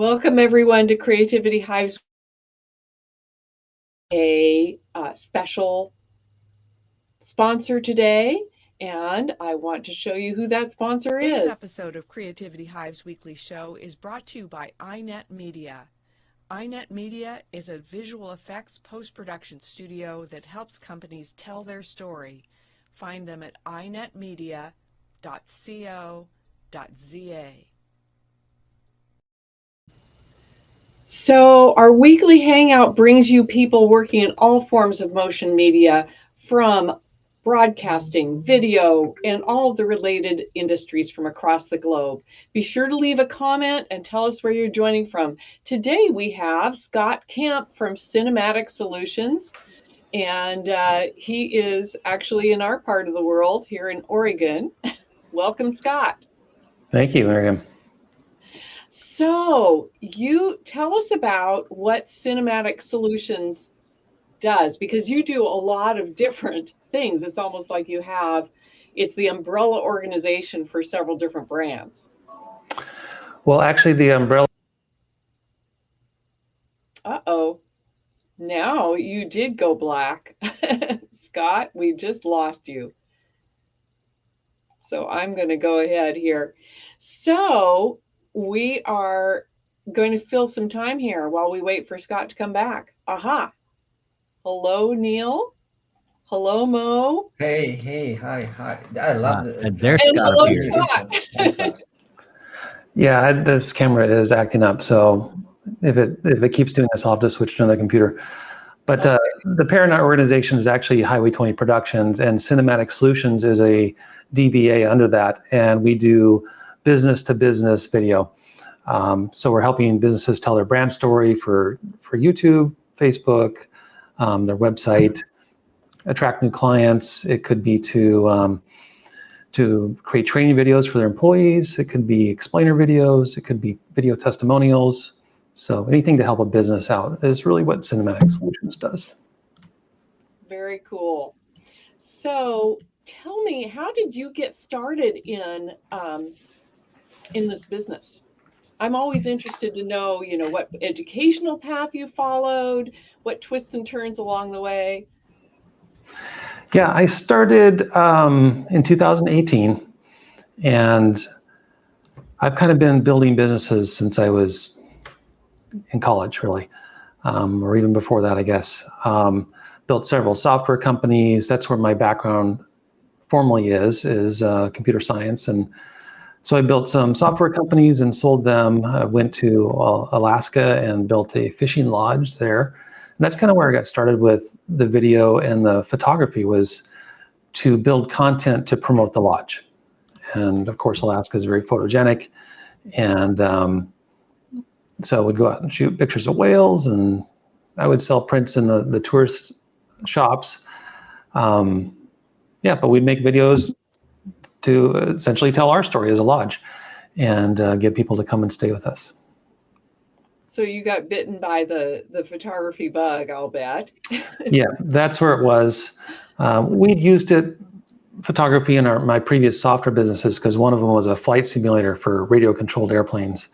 Welcome everyone to Creativity-Hive's a special sponsor today, and I want to show you who that sponsor is. Today's episode of Creativity-Hive's weekly show is brought to you by iNet Media. iNet Media is a visual effects post-production studio that helps companies tell their story. Find them at inetmedia.co.za. So our weekly Hangout brings you people working in all forms of motion media, from broadcasting, video, and all of the related industries from across the globe. Be sure to leave a comment and tell us where you're joining from. Today we have Scott Kemp from Cinematic Solutions, and he is actually in our part of the world here in Oregon. Welcome, Scott. Thank you, Miriam. So you tell us about what Cinematic Solutions does, because you do a lot of different things. It's almost like it's the umbrella organization for several different brands. Well, actually, the umbrella. Uh-oh. Now you did go black. Scott, we just lost you. So I'm going to go ahead here. So we are going to fill some time here while we wait for Scott to come back. Aha. Hello, Neil. Hello, Mo. Hey, hi. I love it. And there's Scott hello, appeared. Scott. Yeah, this camera is acting up, so if it keeps doing this, I'll have to switch to another computer. But the parent organization is actually Highway 20 Productions, and Cinematic Solutions is a DBA under that, and we do business-to-business video. So we're helping businesses tell their brand story for YouTube, Facebook, their website, attract new clients. It could be to create training videos for their employees. It could be explainer videos. It could be video testimonials. So anything to help a business out is really what Cinematic Solutions does. Very cool. So tell me, how did you get started in this business? I'm always interested to know, what educational path you followed, what twists and turns along the way. Yeah, I started in 2018, and I've kind of been building businesses since I was in college, really, or even before that, I guess. Built several software companies. That's where my background formally is computer science. And so I built some software companies and sold them. I went to Alaska and built a fishing lodge there. And that's kind of where I got started with the video and the photography, was to build content to promote the lodge. And of course, Alaska is very photogenic. And so I would go out and shoot pictures of whales, and I would sell prints in the tourist shops. But we'd make videos to essentially tell our story as a lodge and get people to come and stay with us. So you got bitten by the photography bug, I'll bet. Yeah, that's where it was. We'd used photography in my previous software businesses, because one of them was a flight simulator for radio-controlled airplanes,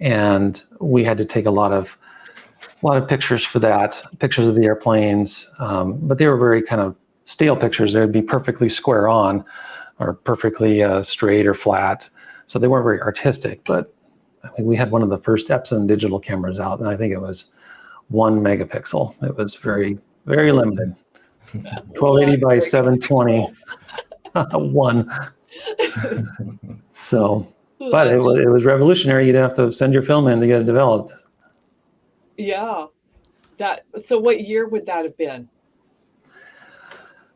and we had to take a lot of pictures for that, pictures of the airplanes, but they were very kind of stale pictures. They would be perfectly square on, or perfectly straight or flat, so they weren't very artistic. But I mean, we had one of the first Epson digital cameras out, and I think it was 1 megapixel. It was very, very limited. 1280 by 720, 1. So, but it was revolutionary. You didn't have to send your film in to get it developed. Yeah. So what year would that have been?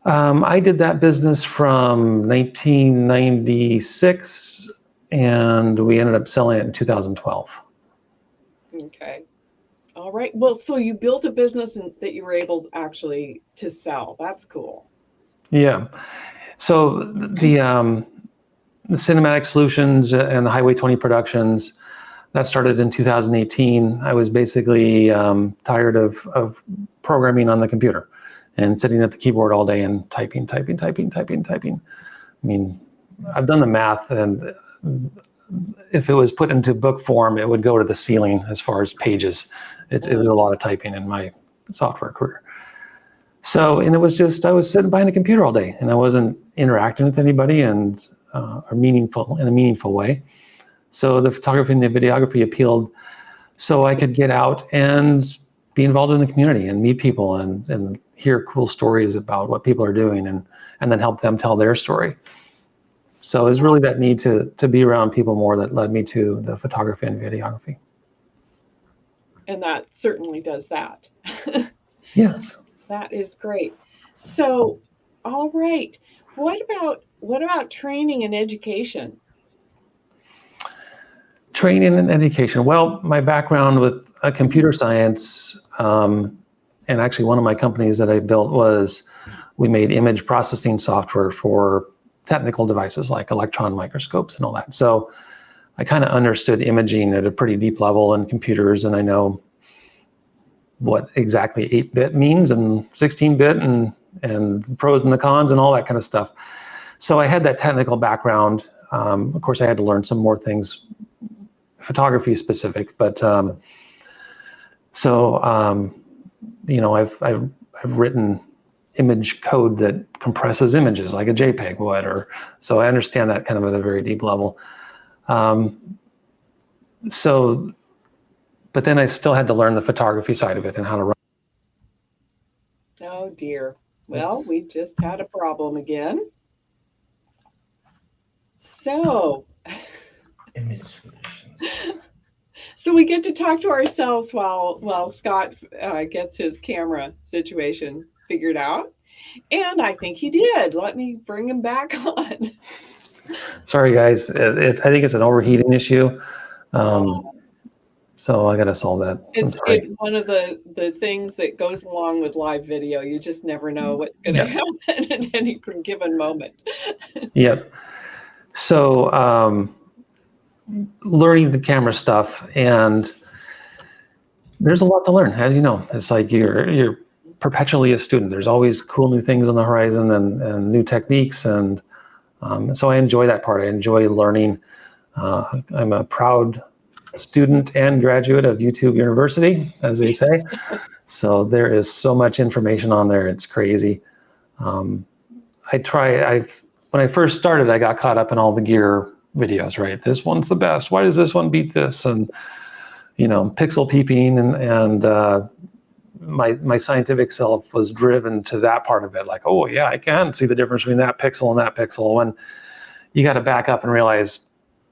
I did that business from 1996, and we ended up selling it in 2012. Okay. All right. Well, so you built a business that you were able actually to sell. That's cool. Yeah. So the Cinematic Solutions and the Highway 20 Productions, that started in 2018. I was basically tired of programming on the computer and sitting at the keyboard all day and typing. I mean, I've done the math, and if it was put into book form, it would go to the ceiling as far as pages. It was a lot of typing in my software career. So, and it was just, I was sitting behind a computer all day and I wasn't interacting with anybody and in a meaningful way. So the photography and the videography appealed so I could get out and be involved in the community and meet people and hear cool stories about what people are doing and then help them tell their story. So it was really that need to be around people more that led me to the photography and videography. And that certainly does that. Yes. That is great. So, all right. What about training and education? Training and education. Well, my background with computer science, and actually one of my companies that I built we made image processing software for technical devices like electron microscopes and all that. So I kind of understood imaging at a pretty deep level in computers, and I know what exactly 8-bit means and 16-bit and pros and the cons and all that kind of stuff. So I had that technical background. Of course, I had to learn some more things, photography specific, but I've written image code that compresses images like a JPEG would, so I understand that kind of at a very deep level. But then I still had to learn the photography side of it and how to run. Oh dear. Well, we just had a problem again. So Image solutions. So we get to talk to ourselves while Scott gets his camera situation figured out. And I think he did. Let me bring him back on. Sorry, guys. I think it's an overheating issue. So I got to solve that. It's one of the things that goes along with live video. You just never know what's going to happen at any given moment. Yep. So learning the camera stuff, and there's a lot to learn, as you know. It's like you're perpetually a student. There's always cool new things on the horizon and new techniques, and so I enjoy that part. I enjoy learning. I'm a proud student and graduate of YouTube University, as they say. So there is so much information on there. It's crazy. When I first started, I got caught up in all the gear videos, right? This one's the best. Why does this one beat this? And, pixel peeping and my scientific self was driven to that part of it. Like, oh yeah, I can see the difference between that pixel and that pixel. When you got to back up and realize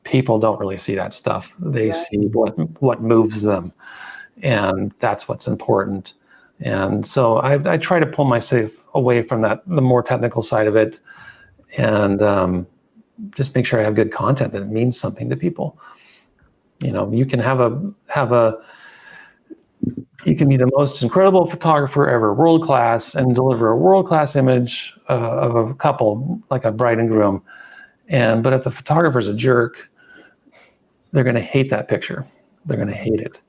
people don't really see that stuff. They see what moves them, and that's what's important. And so I try to pull myself away from the more technical side of it, and just make sure I have good content that means something to people. You can you can be the most incredible photographer ever, world class, and deliver a world class image of a couple, like a bride and groom. But if the photographer's a jerk, they're going to hate that picture. They're going to hate it.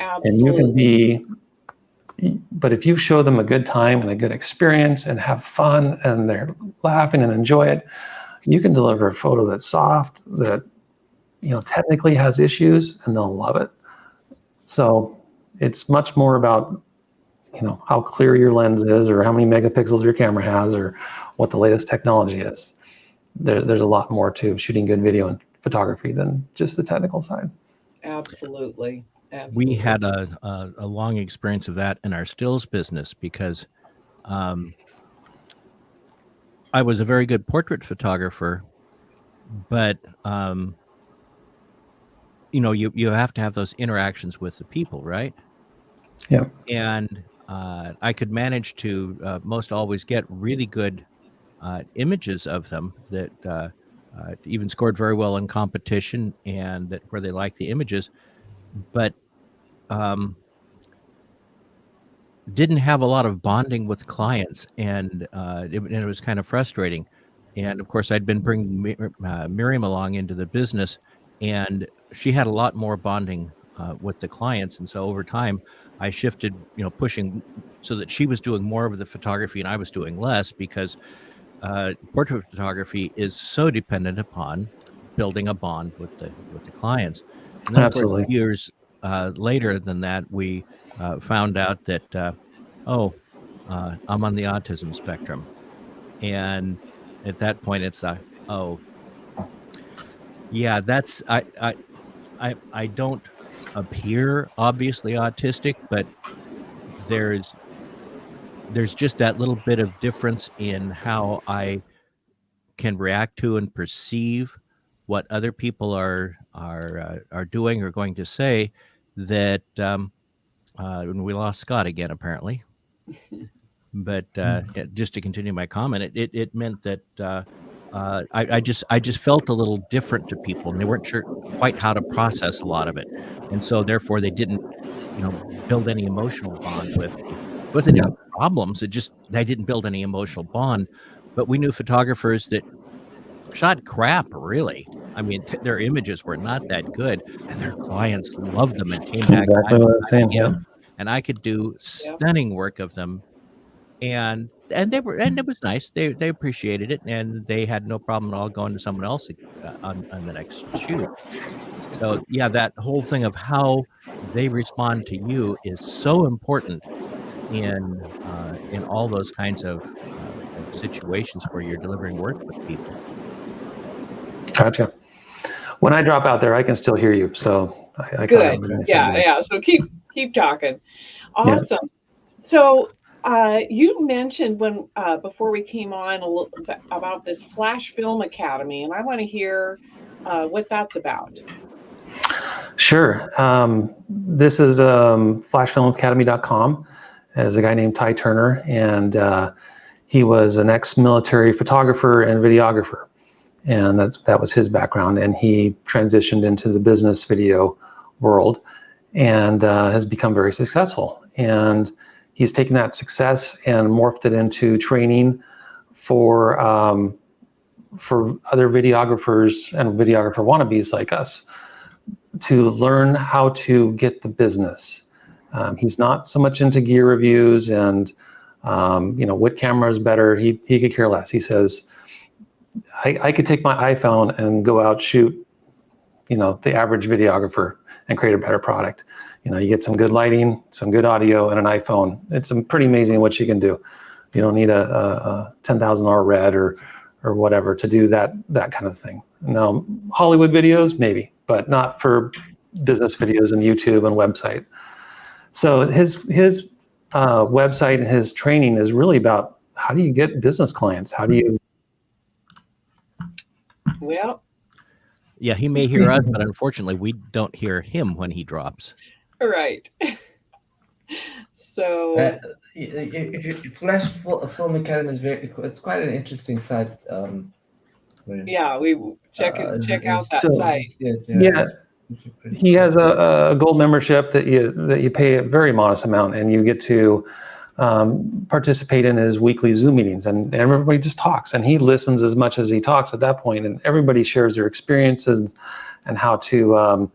Absolutely. But if you show them a good time and a good experience and have fun and they're laughing and enjoy it, you can deliver a photo that's soft, that technically has issues, and they'll love it. So it's much more about how clear your lens is, or how many megapixels your camera has, or what the latest technology is. There's a lot more to shooting good video and photography than just the technical side. Absolutely. We had a long experience of that in our stills business because I was a very good portrait photographer, but you have to have those interactions with the people, right? Yeah. And I could manage to most always get really good images of them that even scored very well in competition, and where they liked the images, but didn't have a lot of bonding with clients, and it was kind of frustrating. And of course, I'd been bringing Miriam along into the business, and she had a lot more bonding with the clients. And so over time, I shifted, pushing so that she was doing more of the photography and I was doing less, because portrait photography is so dependent upon building a bond with the clients. And then, of course, Absolutely. years later than that, we found out that I'm on the autism spectrum, and at that point, it's oh yeah, that's I don't appear obviously autistic, but there's just that little bit of difference in how I can react to and perceive what other people are doing or going to say, that and we lost Scott again apparently. But just to continue my comment, it meant that I just felt a little different to people, and they weren't sure quite how to process a lot of it, and so therefore they didn't, build any emotional bond with me. It wasn't Yeah. any problems; it just they didn't build any emotional bond. But we knew photographers that shot crap, really. I mean, their images were not that good, and their clients loved them and came back Exactly time what and I was time saying. again. Yeah. And I could do Yeah. stunning work of them, and it was nice. They appreciated it, and they had no problem at all going to someone else on the next shoot. So yeah, that whole thing of how they respond to you is so important in all those kinds of situations where you're delivering work with people. Gotcha. When I drop out there, I can still hear you. So I caught Good. everything you said. Yeah. So keep talking. Yeah. Awesome. So you mentioned when before we came on a little bit about this Flash Film Academy, and I want to hear what that's about. Sure. This is flashfilmacademy.com. There's a guy named Ty Turner, and he was an ex-military photographer and videographer, and that was his background. And he transitioned into the business video world and has become very successful. And he's taken that success and morphed it into training for other videographers and videographer wannabes like us to learn how to get the business. He's not so much into gear reviews and what camera is better. He could care less. He says, I could take my iPhone and go out shoot, the average videographer and create a better product. You get some good lighting, some good audio, and an iPhone. It's pretty amazing what you can do. You don't need a $10,000 red or whatever to do that kind of thing. Now, Hollywood videos, maybe, but not for business videos and YouTube and website. So his website and his training is really about how do you get business clients? How do you? Well, Yeah, he may hear us, but unfortunately, we don't hear him when he drops. right. So Flash Film Academy is it's quite an interesting site. yeah, we check out that site. Yeah. He has a gold membership that you pay a very modest amount, and you get to participate in his weekly Zoom meetings, and everybody just talks, and he listens as much as he talks at that point, and everybody shares their experiences and how to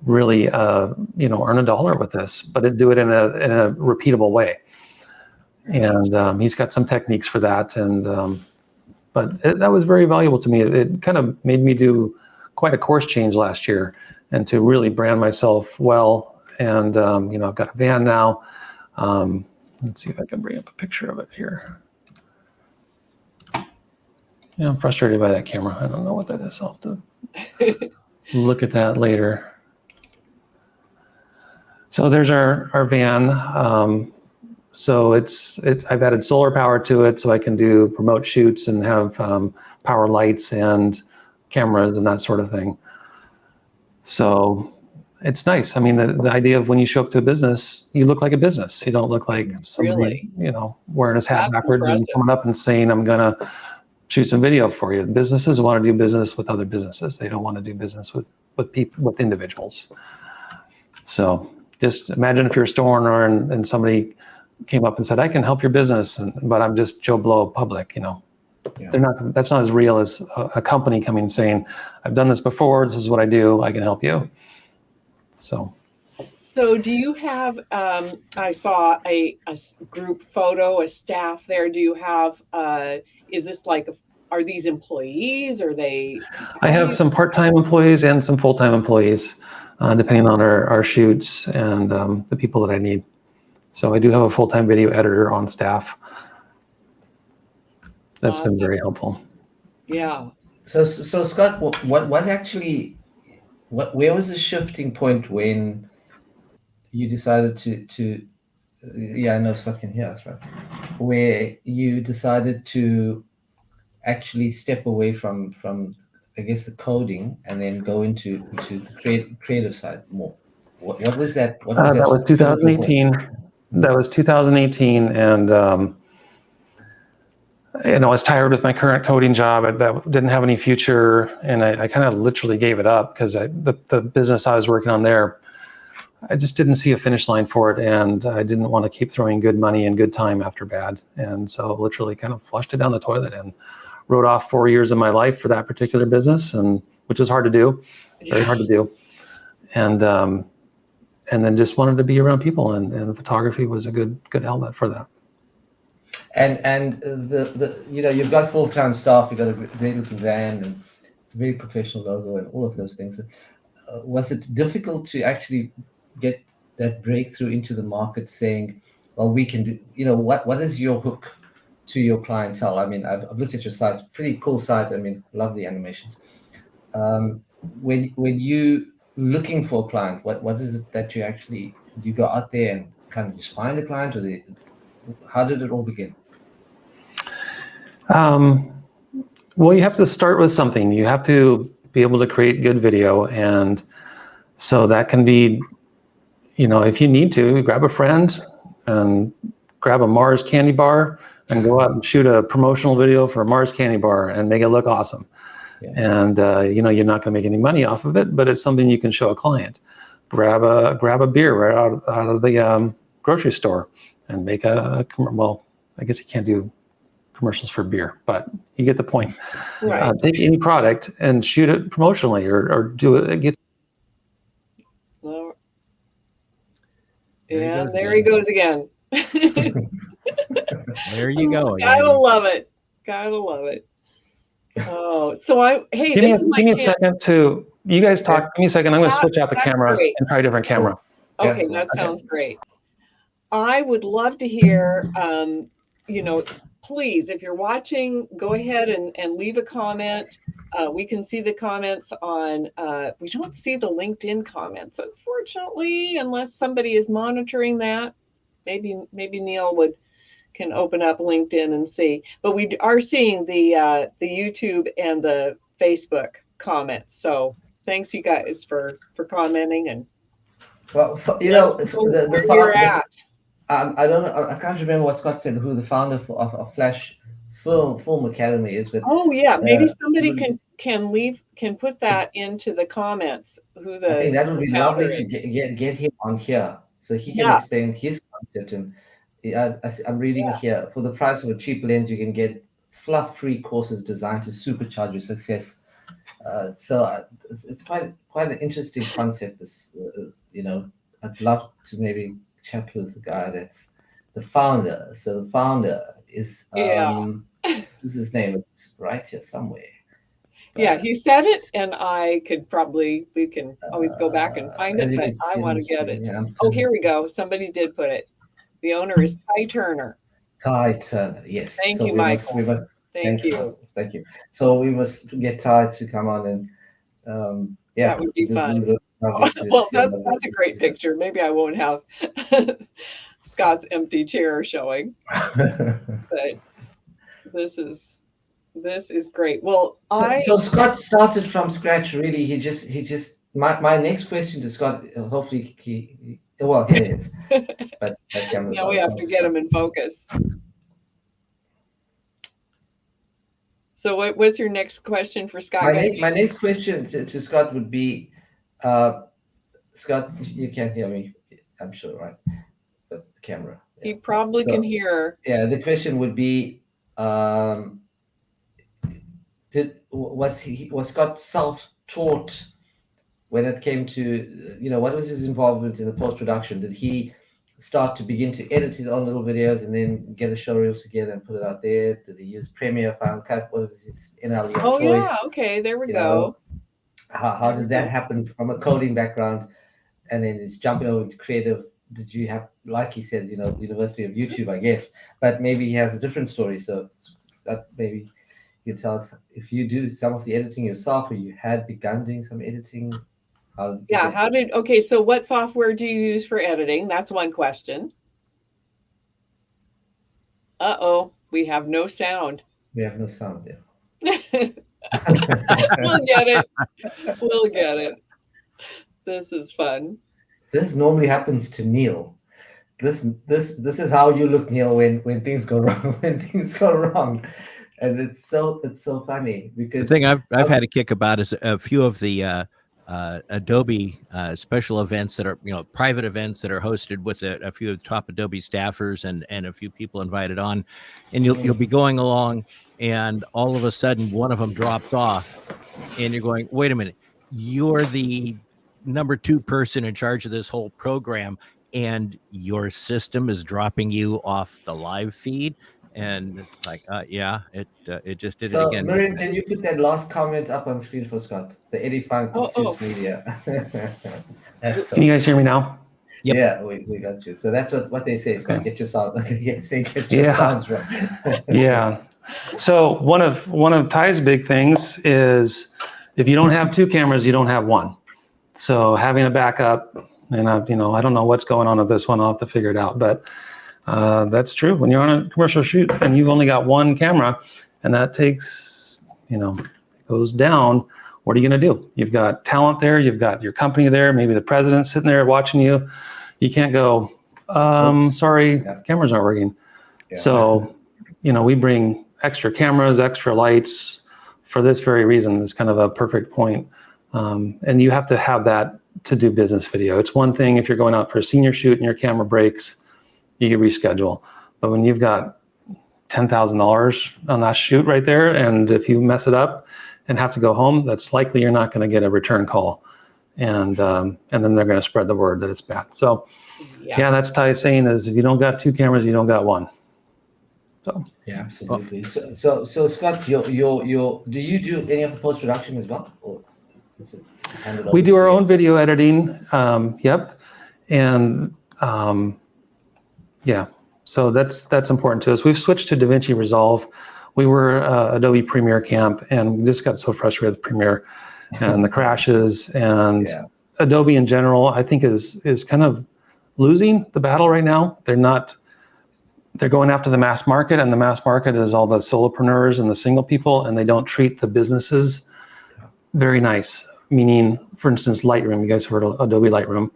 really earn a dollar with this, but do it in a repeatable way. And he's got some techniques for that, and but that was very valuable to me. It kind of made me do quite a course change last year, and to really brand myself well. And I've got a van now. Let's see if I can bring up a picture of it here. Yeah, I'm frustrated by that camera. I don't know what that is. I'll have to look at that later. So there's our van. So I've added solar power to it, so I can do remote shoots and have power lights and cameras and that sort of thing. So it's nice. I mean, the idea of when you show up to a business, you look like a business. You don't look like somebody, wearing his hat backwards and coming up and saying, I'm gonna shoot some video for you. Businesses want to do business with other businesses. They don't want to do business with people, with individuals. So just imagine if you're a store owner and somebody came up and said, I can help your business, but I'm just Joe Blow public, That's not as real as a company coming and saying, I've done this before, this is what I do, I can help you. So do you have, I saw a group photo, a staff there. Do you have, is this like are these employees? Are they? I have some part-time employees and some full-time employees, depending on our shoots and the people that I need. So I do have a full-time video editor on staff. That's been very helpful. Yeah. So Scott, what actually, where was the shifting point when you decided to yeah, I know Scott can hear us, right? Where you decided to actually step away from I guess the coding and then go into the creative side more. What was that? What was That was pivotal point? 2018. That was 2018, and I was tired with my current coding job. That didn't have any future, and I kind of literally gave it up because the business I was working on there, I just didn't see a finish line for it, and I didn't want to keep throwing good money and good time after bad, and so literally kind of flushed it down the toilet and wrote off 4 years of my life for that particular business, and which is hard to do, very hard to do, and then just wanted to be around people, and photography was a good outlet for that. And the you've got full-time staff, you've got a great looking van, and it's a very professional logo and all of those things. Was it difficult to actually get that breakthrough into the market, saying, well, we can do, what is your hook to your clientele? I mean, I've looked at your site, pretty cool site. I mean, love the animations. When you looking for a client, what is it that you go out there and kind of just find a client, or how did it all begin? Well, you have to start with something. You have to be able to create good video, and so that can be, if you need to, grab a friend and grab a Mars candy bar and go out and shoot a promotional video for a Mars candy bar and make it look awesome. Yeah. And you're not going to make any money off of it, but it's something you can show a client. Grab a beer right out of the grocery store and make well, I guess you can't do commercials for beer, but you get the point. Right. Take any product and shoot it promotionally, or do it. And there he goes again. There you go. Gotta love it. Gotta love it. Oh, so give me a second to, you guys talk. Give me a second. I'm going to switch out the camera and try a different camera. Okay, that sounds great. I would love to hear, please, if you're watching, go ahead and leave a comment. We can see the comments on, we don't see the LinkedIn comments, unfortunately, unless somebody is monitoring that. Maybe Neil can open up LinkedIn and see. But we are seeing the YouTube and the Facebook comments. So thanks, you guys, for commenting. And well, the you're at. I don't know. I can't remember what Scott said. Who the founder of Flash Film Academy is, but maybe somebody can put that into the comments. I think that would be lovely to get him on here so he can explain his concept. And I'm reading here, for the price of a cheap lens, you can get fluff-free courses designed to supercharge your success. So it's quite an interesting concept. This I'd love to maybe chat with the guy that's the founder. So the founder is this is his name. It's right here somewhere. Yeah, he said it, and we can always go back and find it, but I want to get it. Here we go. Somebody did put it. The owner is Ty Turner. Ty Turner, yes. Thank you, Michael. Thank you. Thank you. So we must get Ty to come on and that would be fun. Well, that's a great picture. Maybe I won't have Scott's empty chair showing, but this is great. Well, so Scott started from scratch. Really, he just. My next question to Scott. Hopefully, here it is. But now we have to get him in focus. So what's your next question for Scott? My next question to Scott would be, Scott, you can't hear me, I'm sure, right? But the camera. Yeah. He probably can hear. Yeah, the question would be, was Scott self-taught when it came to, what was his involvement in the post-production? Did he start to begin to edit his own little videos and then get a show reel together and put it out there? Did he use Premiere, Final Cut? What was his NLE of Oh yeah, choice? okay, there we You go. know, how There we did that go. happen from a coding background? And then it's jumping over to creative. Did you have, like he said, the University of YouTube, I guess, but maybe he has a different story. So that maybe you can tell us if you do some of the editing yourself, or you had begun doing some editing. How did you Yeah, get- okay, so what software do you use for editing? That's one question. Uh-oh, we have no sound. We have no sound there. We'll get it. We'll get it. This is fun. This normally happens to Neil. This is how you look, Neil, when things go wrong. When things go wrong, and it's so funny The because thing I've had a kick about is a few of the Adobe special events that are, private events that are hosted with a few of the top Adobe staffers and a few people invited on, and you'll be going along, and all of a sudden one of them drops off, and you're going, wait a minute, you're the number 2 person in charge of this whole program, and your system is dropping you off the live feed. And it's like, yeah, it just did it So, again. Miriam, can you put that last comment up on screen for Scott? The edifying pursuits media. That's so Can you guys hear me now? Yep. Yeah, we got you. So that's what they say, Scott. Okay. Get your sound. Get your sounds right. Yeah. So one of Ty's big things is if you don't have 2 cameras, you don't have one. So having a backup, and I don't know what's going on with this one. I'll have to figure it out. But that's true. When you're on a commercial shoot and you've only got one camera, and that takes, goes down, what are you going to do? You've got talent there. You've got your company there. Maybe the president's sitting there watching you. You can't go, sorry, cameras aren't working. Yeah. So, we bring extra cameras, extra lights for this very reason. It's kind of a perfect point. And you have to have that to do business video. It's one thing if you're going out for a senior shoot and your camera breaks, you can reschedule. But when you've got $10,000 on that shoot right there, and if you mess it up and have to go home, that's likely you're not going to get a return call. And then they're going to spread the word that it's bad. So yeah, that's Ty saying is if you don't got 2 cameras, you don't got one. So yeah, absolutely. So Scott, do you do any of the post-production as well? Or is it handed over we do to our you? own video editing. Yep. And yeah, so that's important to us. We've switched to DaVinci Resolve. We were Adobe Premiere camp, and we just got so frustrated with Premiere and the crashes, and Adobe in general, I think is kind of losing the battle right now. They're going after the mass market, and the mass market is all the solopreneurs and the single people, and they don't treat the businesses very nice. Meaning, for instance, Lightroom, you guys heard of Adobe Lightroom.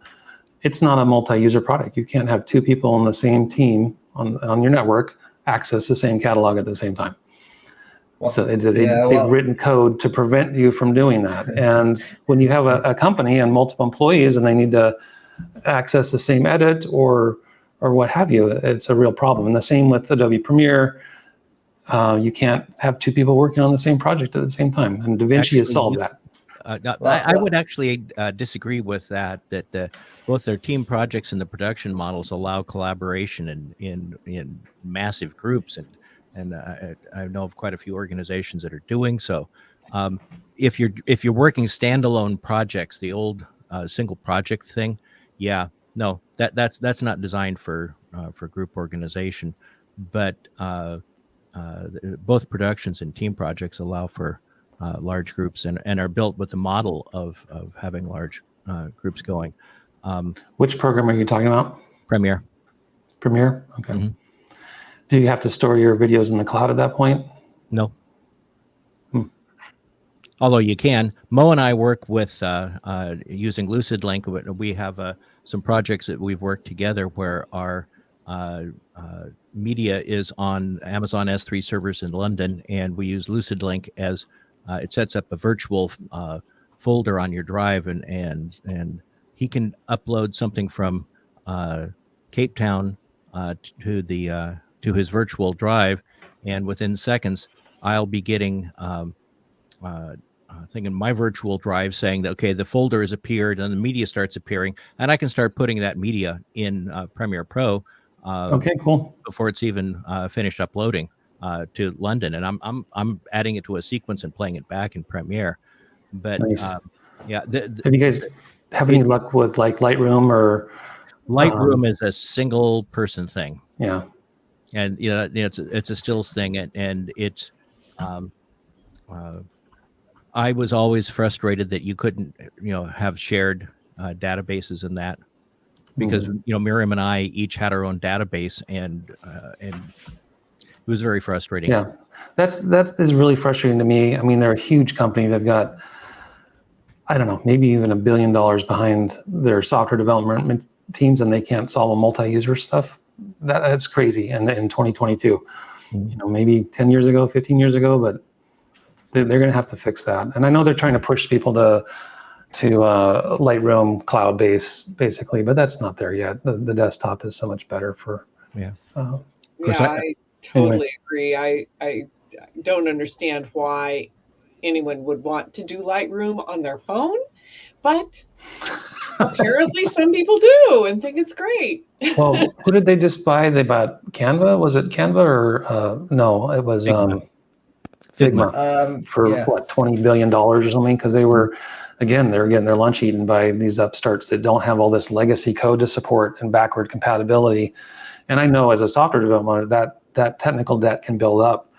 It's not a multi-user product. You can't have 2 people on the same team on your network access the same catalog at the same time. So they've written code to prevent you from doing that. And when you have a company and multiple employees and they need to access the same edit or what have you, it's a real problem. And the same with Adobe Premiere. You can't have 2 people working on the same project at the same time. And DaVinci has solved that. I would actually disagree with that both their team projects and the production models allow collaboration in massive groups, and I know of quite a few organizations that are doing so. If you're working standalone projects, the old single project thing, that's not designed for group organization, but both productions and team projects allow for large groups and are built with the model of having large groups going. Which program are you talking about? Premiere. Premiere? Okay. Mm-hmm. Do you have to store your videos in the cloud at that point? No. Although you can. Mo and I work with using LucidLink. We have some projects that we've worked together where our media is on Amazon S3 servers in London, and we use LucidLink as it sets up a virtual folder on your drive, and he can upload something from Cape Town to his virtual drive, and within seconds I'll be getting thing in my virtual drive saying that, okay, the folder has appeared and the media starts appearing, and I can start putting that media in Premiere Pro Okay, cool. before it's even finished uploading to London, and I'm adding it to a sequence and playing it back in Premiere. But Nice. yeah, Have you guys have any luck with like Lightroom or Lightroom is a single person thing. Yeah. And it's a stills thing, and it's I was always frustrated that you couldn't have shared databases in that, because Miriam and I each had our own database, and it was very frustrating. Yeah, that is really frustrating to me. I mean, they're a huge company. They've got, I don't know, maybe even $1 billion behind their software development teams, and they can't solve a multi-user stuff. That's crazy. And in 2022, maybe 10 years ago, 15 years ago, but they're going to have to fix that. And I know they're trying to push people to Lightroom cloud base, basically, but that's not there yet. The desktop is so much better for. Yeah. I totally agree. I don't understand why anyone would want to do Lightroom on their phone, but apparently some people do and think it's great. Well, who did they just buy? They bought Canva. Was it Canva or no? It was Figma for what, $20 billion or something? Because they were, again, they're getting their lunch eaten by these upstarts that don't have all this legacy code to support and backward compatibility. And I know as a software developer that technical debt can build up,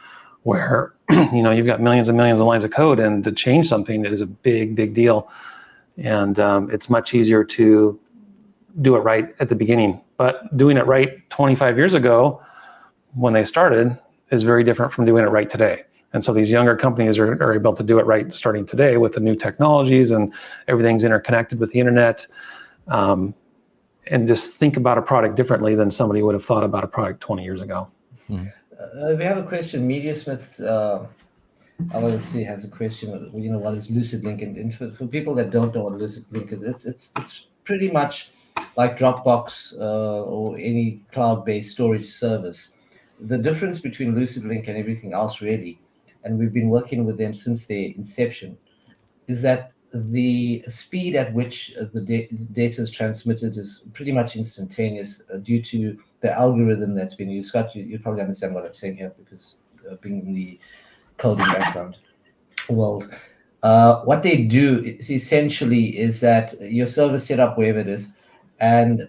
where you've got millions and millions of lines of code, and to change something is a big deal. And it's much easier to do it right at the beginning. But doing it right 25 years ago, when they started, is very different from doing it right today. And so these younger companies are able to do it right starting today with the new technologies, and everything's interconnected with the internet. And just think about a product differently than somebody would have thought about a product 20 years ago. We have a question. MediaSmith, I want to see, has a question. What is LucidLink? And for people that don't know what LucidLink is, it's pretty much like Dropbox or any cloud-based storage service. The difference between LucidLink and everything else, really, and we've been working with them since their inception, is that the speed at which the data is transmitted is pretty much instantaneous due to the algorithm that's been used. Scott, you probably understand what I'm saying here, because being in the coding background world. What they do is essentially is that your server set up wherever it is, and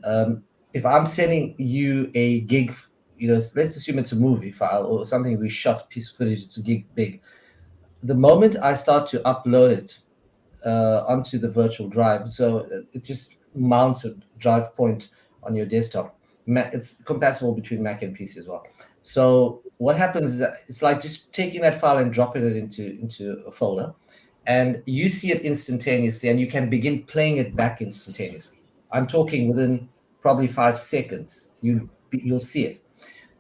if I'm sending you a gig, let's assume it's a movie file or something we shot, a piece of footage, it's a gig big. The moment I start to upload it onto the virtual drive, so it just mounts a drive point on your desktop. It's compatible between Mac and PC as well. So what happens is that it's like just taking that file and dropping it into a folder, and you see it instantaneously, and you can begin playing it back instantaneously. I'm talking within probably 5 seconds, you'll see it.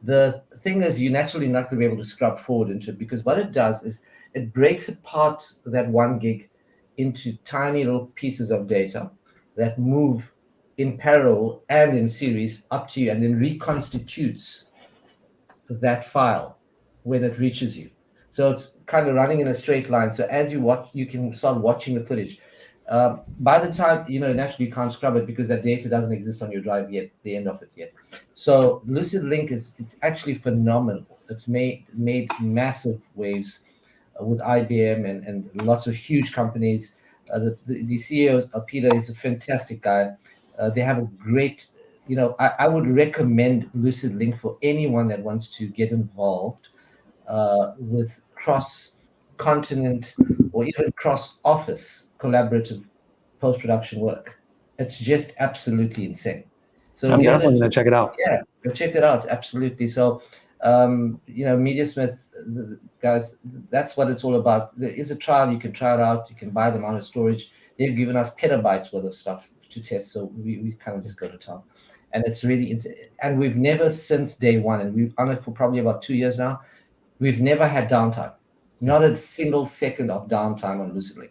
The thing is, you're naturally not going to be able to scrub forward into it, because what it does is it breaks apart that 1 gig into tiny little pieces of data that move in parallel and in series up to you, and then reconstitutes that file when it reaches you. So it's kind of running in a straight line. So as you watch, you can start watching the footage. By the time, naturally you can't scrub it because that data doesn't exist on your drive yet, the end of it yet. So LucidLink it's actually phenomenal. It's made massive waves with IBM and lots of huge companies. The CEO, Peter, is a fantastic guy. They have a great, I would recommend LucidLink for anyone that wants to get involved with cross-continent or even cross-office collaborative post-production work. It's just absolutely insane. So I'm definitely going to check it out. Yeah, go check it out. Absolutely. So, MediaSmith, guys, that's what it's all about. There is a trial. You can try it out. You can buy them out of storage. They've given us petabytes worth of stuff to test. So we kind of just go to town. And it's really insane. And we've never, since day one, and we've on it for probably about 2 years now, we've never had downtime. Not a single second of downtime on LucidLink.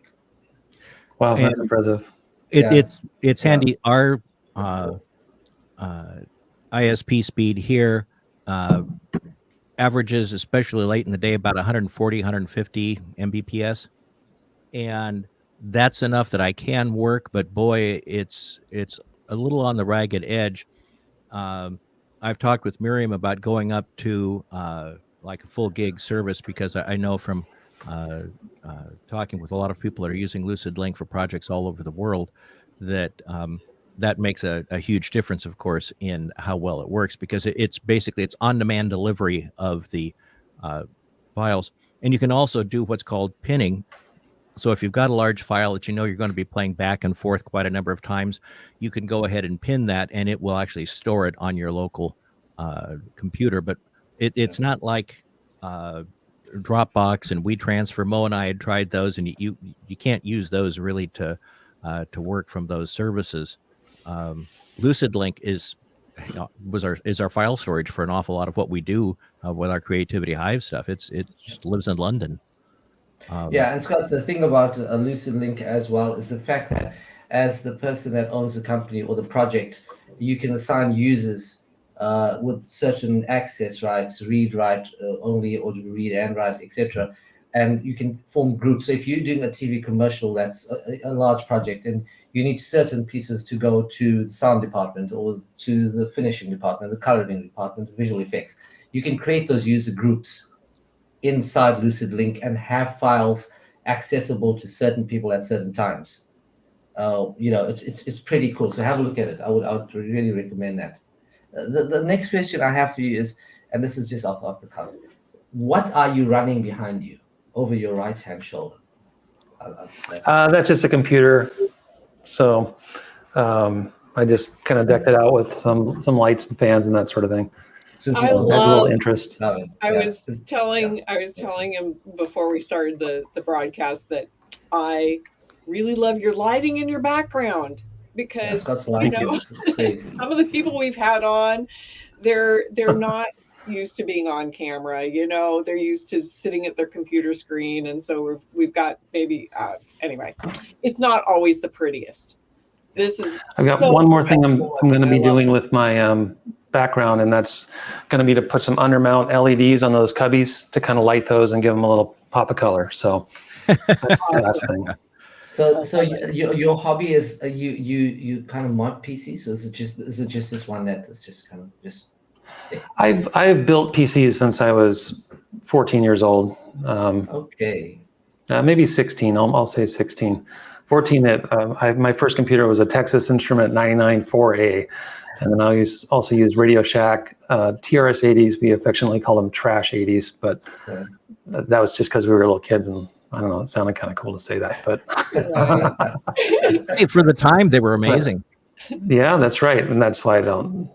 Wow, that's impressive. It's handy. Our ISP speed here averages, especially late in the day, about 140, 150 Mbps. and that's enough that I can work. But boy, it's a little on the ragged edge. I've talked with Miriam about going up to like a full gig service, because I know from uh, talking with a lot of people that are using Lucid Link for projects all over the world that that makes a huge difference, of course, in how well it works, because it's basically it's on-demand delivery of the uh, files, and you can also do what's called pinning. So if you've got a large file that you know you're going to be playing back and forth quite a number of times, you can go ahead and pin that, and it will actually store it on your local computer. But it's not like Dropbox and WeTransfer. Mo and I had tried those, and you can't use those really to work from those services. Lucid Link is is our file storage for an awful lot of what we do with our Creativity-Hive stuff. It just lives in London. Yeah, and Scott, the thing about a Lucid Link as well is the fact that as the person that owns the company or the project, you can assign users with certain access rights, read, write only, or to read and write, etc. And you can form groups. So if you're doing a TV commercial that's a large project, and you need certain pieces to go to the sound department or to the finishing department, the coloring department, visual effects, you can create those user groups inside Lucid Link and have files accessible to certain people at certain times. It's pretty cool. So have a look at it. I would really recommend that. The next question I have for you is, and this is just off the cuff, what are you running behind you over your right hand shoulder? That's just a computer. So I just kind of decked it out with some lights and fans and that sort of thing. I Adds a little interest. I was telling him before we started the broadcast that I really love your lighting in your background, because Scott's lighting is crazy. some of the people we've had on, they're not used to being on camera. They're used to sitting at their computer screen, and so we've got maybe anyway. It's not always the prettiest. I've got one more thing I'm going to be doing with my background, and that's going to be to put some undermount LEDs on those cubbies to kind of light those and give them a little pop of color. So that's the last thing. So your hobby is you kind of mod PCs, or is it just this one that is just kind of just? I've built PCs since I was 14 years old. Okay. Maybe 16. I'll say 16. 14. My first computer was a Texas Instrument 994A, and then I also used Radio Shack TRS 80s. We affectionately call them trash 80s, but that was just because we were little kids, and I don't know. It sounded kind of cool to say that, but Hey, for the time they were amazing. Yeah, that's right, and that's why I don't.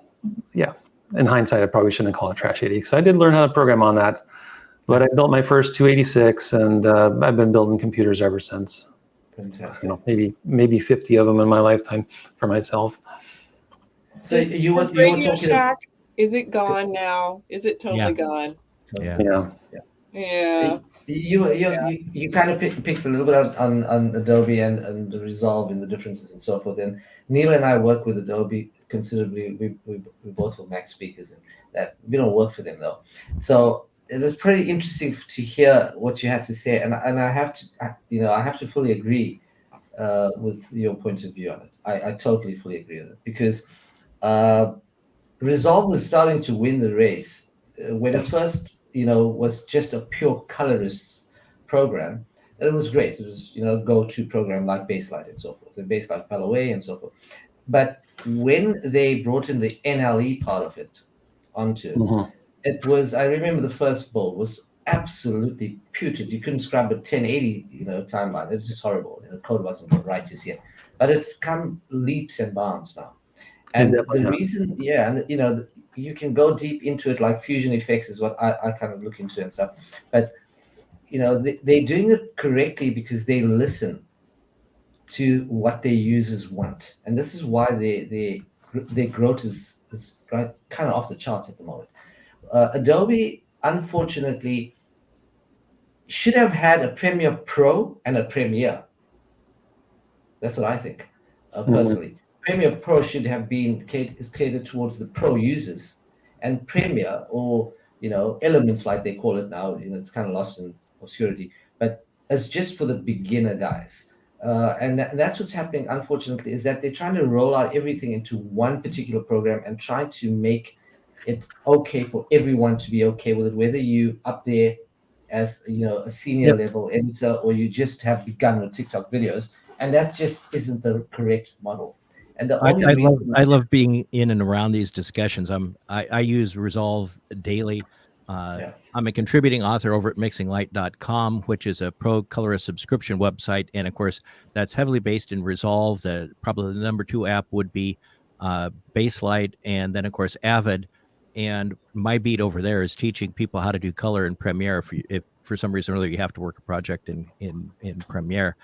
Yeah, in hindsight, I probably shouldn't have called it trash 80 because I did learn how to program on that. But I built my first 286, and I've been building computers ever since. Fantastic. Maybe 50 of them in my lifetime for myself. So you were Radio talking. Shack, is it gone now? Is it totally gone? Yeah. You kind of picked a little bit on Adobe and the Resolve and the differences and so forth. And Neil and I work with Adobe considerably. We both were Mac speakers, and that we don't work for them though. So it was pretty interesting to hear what you had to say, and I have to fully agree with your point of view on it. I totally fully agree with it, because Resolve was starting to win the race when it first was just a pure colorist program. And it was great. It was go-to program like Baselight and so forth. And Baselight fell away and so forth. But when they brought in the NLE part of it onto it, it was, I remember the first build was absolutely putrid. You couldn't scrub a 1080 timeline. It was just horrible. The code wasn't right to see it. But it's come leaps and bounds now. And the reason, and you can go deep into it, like fusion effects is what I kind of look into and stuff. But they're doing it correctly because they listen to what their users want, and this is why their growth is kind of off the charts at the moment. Adobe, unfortunately, should have had a Premiere Pro and a Premiere. That's what I think, personally. Premiere Pro should have been catered towards the pro users, and Premiere, or Elements like they call it now, it's kind of lost in obscurity. But as just for the beginner guys. And that's what's happening, unfortunately, is that they're trying to roll out everything into one particular program and try to make it okay for everyone to be okay with it, whether you up there as a senior level editor or you just have begun with TikTok videos, and that just isn't the correct model. And the only reason I love being in and around these discussions. I use Resolve daily. I'm a contributing author over at mixinglight.com, which is a pro colorist subscription website. And of course, that's heavily based in Resolve. Probably the number 2 app would be Baselight, and then of course Avid. And my beat over there is teaching people how to do color in Premiere. If for some reason or other you have to work a project in Premiere,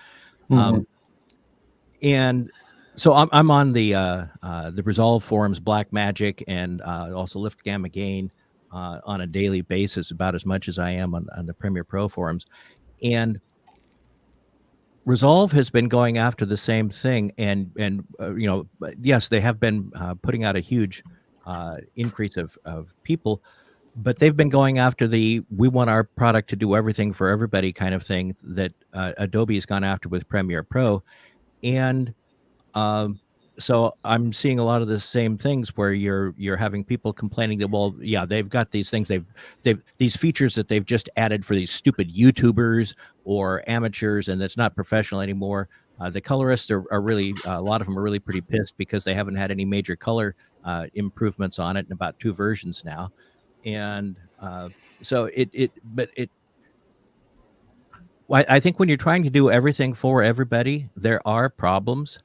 and so I'm on the Resolve forums, Black Magic, and also Lift Gamma Gain on a daily basis, about as much as I am on the Premiere Pro forums. And Resolve has been going after the same thing, and yes, they have been putting out a huge increase of people, but they've been going after we want our product to do everything for everybody kind of thing that Adobe has gone after with Premiere Pro. And so I'm seeing a lot of the same things where you're having people complaining that, well, yeah, they've got these things, they've these features that they've just added for these stupid YouTubers or amateurs, and it's not professional anymore. The colorists are really, a lot of them are really pretty pissed because they haven't had any major color improvements on it in about 2 versions now. And so I think when you're trying to do everything for everybody, there are problems.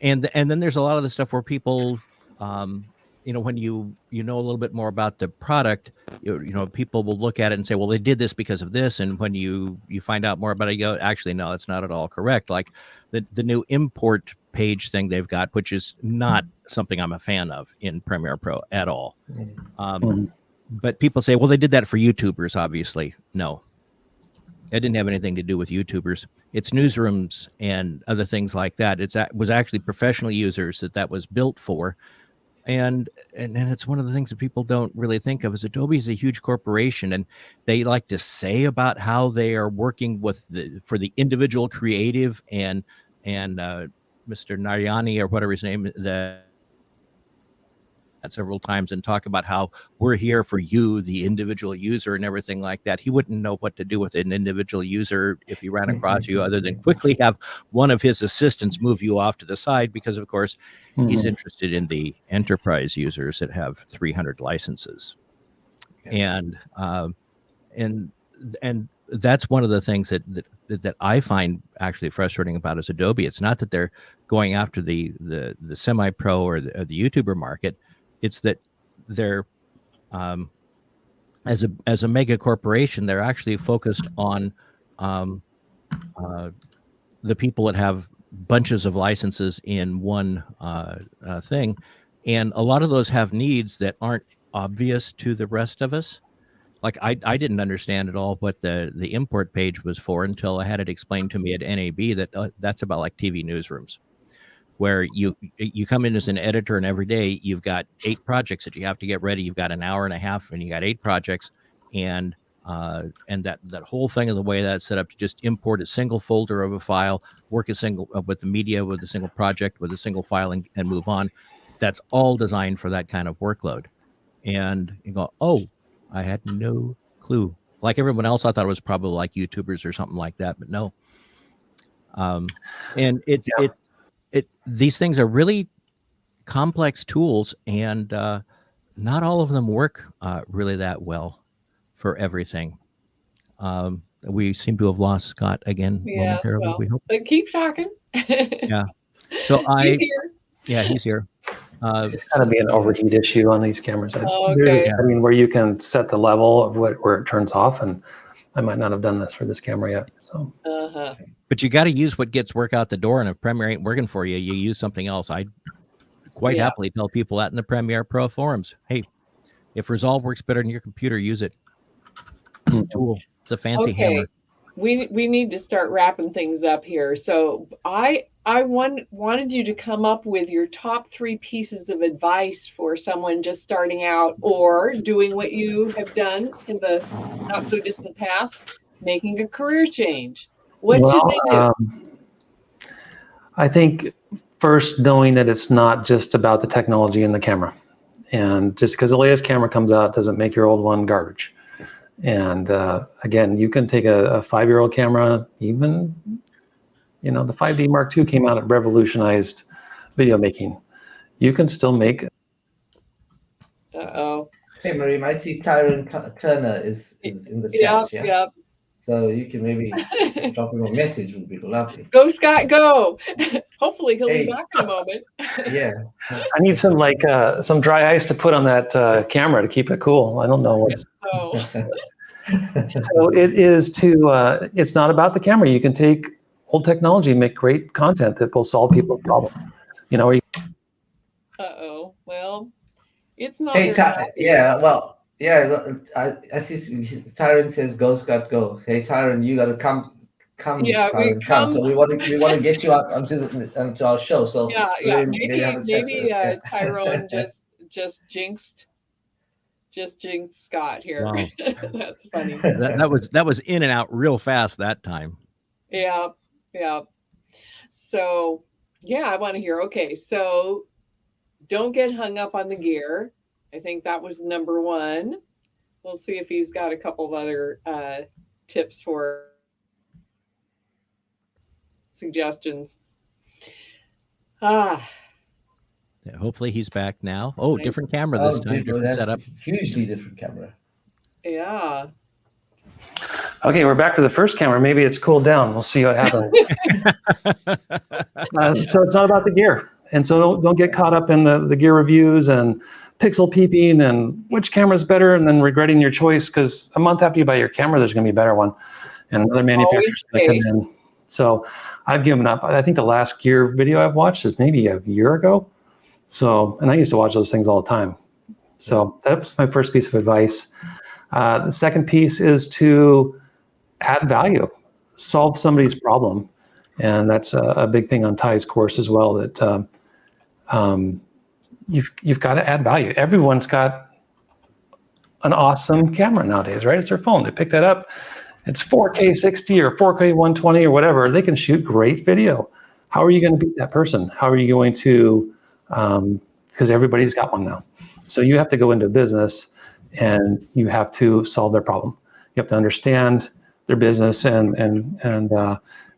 And then there's a lot of the stuff where people, when you know a little bit more about the product, people will look at it and say, well, they did this because of this. And when you find out more about it, you go, actually, no, that's not at all correct. Like the new import page thing they've got, which is not something I'm a fan of in Premiere Pro at all. But people say, well, they did that for YouTubers, obviously. No. It didn't have anything to do with YouTubers. It's newsrooms and other things like that. It was actually professional users that was built for. And it's one of the things that people don't really think of is Adobe is a huge corporation, and they like to say about how they are working for the individual creative and Mr. Narayani or whatever his name several times, and talk about how we're here for you, the individual user, and everything like that. He wouldn't know what to do with an individual user if he ran across you other than quickly have one of his assistants move you off to the side, because of course he's interested in the enterprise users that have 300 licenses. And that's one of the things that I find actually frustrating about is Adobe. It's not that they're going after the semi-pro or the YouTuber market. It's that they're, as a mega corporation, they're actually focused on the people that have bunches of licenses in one thing, and a lot of those have needs that aren't obvious to the rest of us. Like I didn't understand at all what the import page was for until I had it explained to me at NAB that that's about like TV newsrooms, where you come in as an editor, and every day you've got 8 projects that you have to get ready. You've got an hour and a half, and you got 8 projects, and that whole thing of the way that's set up to just import a single folder of a file, work a single with the media, with a single project, with a single file, and move on. That's all designed for that kind of workload. And you go, oh, I had no clue. Like everyone else, I thought it was probably like YouTubers or something like that, but no. And these things are really complex tools, and not all of them work really that well for everything. We seem to have lost Scott again momentarily. Well, we hope. But keep talking. Yeah. So He's here. Yeah, he's here. It's got to be an overheat issue on these cameras. Okay. There's a setting where you can set the level of where it turns off, and I might not have done this for this camera yet. So. But you got to use what gets work out the door, and if Premiere ain't working for you, you use something else. I quite happily tell people that in the Premiere Pro forums. Hey, if Resolve works better than your computer, use it. It's a tool. It's a fancy hammer. We need to start wrapping things up here. So I wanted you to come up with your top 3 pieces of advice for someone just starting out or doing what you have done in the not so distant past, making a career change. What should they do? I think first knowing that it's not just about the technology and the camera. And just because the latest camera comes out doesn't make your old one garbage. And again, you can take a 5-year-old camera, even, the 5D Mark II came out and revolutionized video making. You can still make. Uh-oh. Hey, Miriam, I see Tyron Turner is in the chat. Yep. So you can maybe drop him a message, would be lovely. Go, Scott, go. Hopefully he'll be back in a moment. Yeah. I need some some dry ice to put on that camera to keep it cool. I don't know what's. So it is it's not about the camera. You can take old technology and make great content that will solve people's problems. Uh-oh. Well, it's not. Hey, I see Tyron says, "Go, Scott, go." Hey, Tyron, you got to come. Yeah, Tyron, come. So we want to get you out onto our show. So maybe Tyrone just jinxed Scott here. Wow. That's funny. That was in and out real fast that time. Yeah. So I want to hear. Okay, so don't get hung up on the gear. I think that was number one. We'll see if he's got a couple of other tips for suggestions. Yeah, hopefully he's back now. Oh, different camera this time, different setup. Hugely different camera. Yeah. Okay, we're back to the first camera. Maybe it's cooled down. We'll see what happens. So it's not about the gear. And so don't get caught up in the gear reviews and pixel peeping and which camera is better and then regretting your choice, because a month after you buy your camera, there's going to be a better one. And another manufacturer's going to come in. So I've given up. I think the last gear video I've watched is maybe a year ago. So, and I used to watch those things all the time. So that's my first piece of advice. The second piece is to add value, solve somebody's problem. And that's a big thing on Ty's course as well, that you've got to add value. Everyone's got an awesome camera nowadays, right? It's their phone. They pick that up. It's 4K 60 or 4K 120 or whatever. They can shoot great video. How are you going to beat that person? How are you going to, because everybody's got one now. So you have to go into business and you have to solve their problem. You have to understand their business, and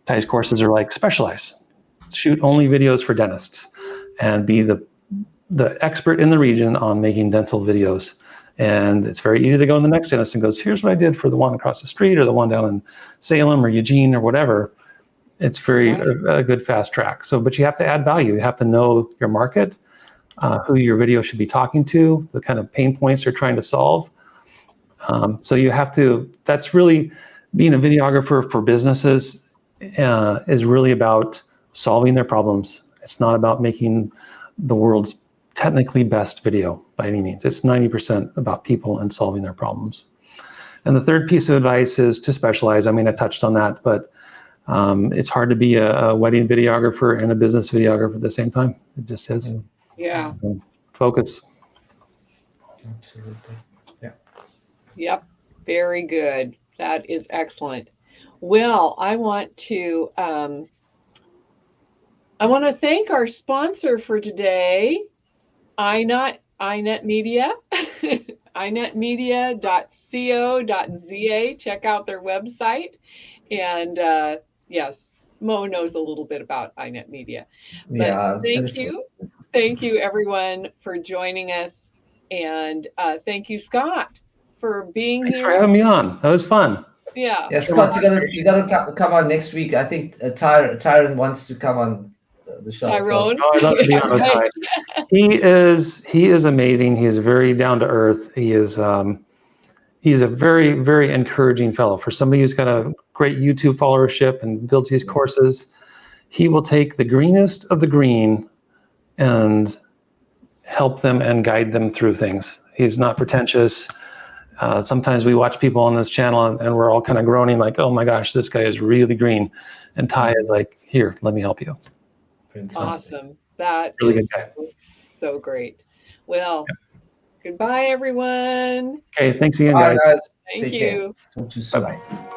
Ty's courses are like specialize. Shoot only videos for dentists and be the expert in the region on making dental videos. And it's very easy to go in the next dentist and goes, here's what I did for the one across the street or the one down in Salem or Eugene or whatever. It's very a good fast track. So, but you have to add value. You have to know your market, who your video should be talking to, the kind of pain points they're trying to solve. So you have to, that's really, being a videographer for businesses is really about solving their problems. It's not about making the world's technically best video by any means. It's 90% about people and solving their problems. And the third piece of advice is to specialize. I mean, I touched on that, but it's hard to be a wedding videographer and a business videographer at the same time. It just is. Yeah. Focus. Absolutely. Yeah. Yep. Very good. That is excellent. Well, I want to thank our sponsor for today, iNet Media, inetmedia.co.za. Check out their website. And yes, Mo knows a little bit about iNet Media. But thank you everyone for joining us, and thank you, Scott, for being here. Thanks for having me on. That was fun. Yeah. Scott, you gotta come on next week. I think Tyron wants to come on the show. Tyrone. So. Oh, I'd love to be on with Ty. He is amazing. He is very down to earth. He's a very, very encouraging fellow. For somebody who's got a great YouTube followership and builds these courses, he will take the greenest of the green and help them and guide them through things. He's not pretentious. Sometimes we watch people on this channel and we're all kind of groaning like, oh my gosh, this guy is really green. And Ty is like, here, let me help you. Fantastic. Awesome. That really is good guy. So great. Well, Goodbye, everyone. Okay, thanks again, Bye, guys. Thank you. Bye-bye.